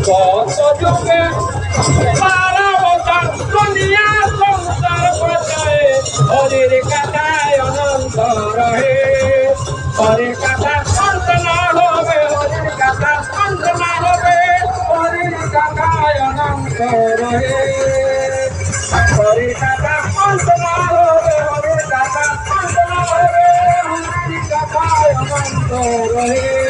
কত যুগে সারা বছর দুনিয়া সংসার বাঁচায় হরির কথায় অনন্ত রহে হরির কথা অন্ত না হবে হরির কথা অন্ত না হবে হরির কথায় অনন্ত রহে হরির কথা অন্ত না হবে হরির কথা অন্ত না হবে হরির কথায় অনন্ত রহে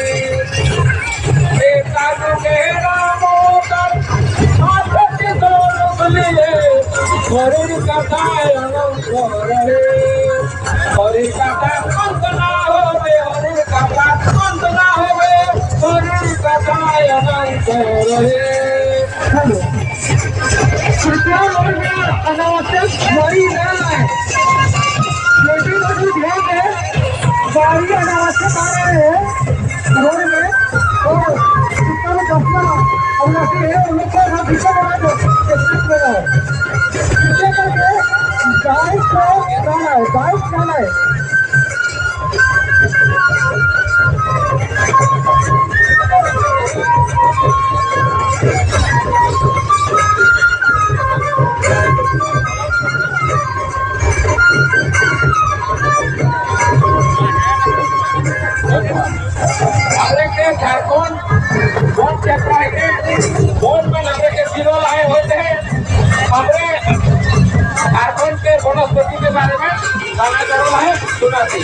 হরির কথায় অনন্ত রহে হরির কথা অন্ত না হবে হরির কথা অন্ত না হবে হরির কথায় অনন্ত রহে गाड़ी अनावश्यक आ रहे हैं रोड में तो कितना में दसना अब नशे है उन लोग को हम पीछे बना दो पीछे करके बाइक को जाना है झारखंड वोट क्षेत्र है वोट में हमारे के जिलो लाए होते हैं हमारे झारखंड के वनस्पति के बारे में गाना जरूर है सुनाती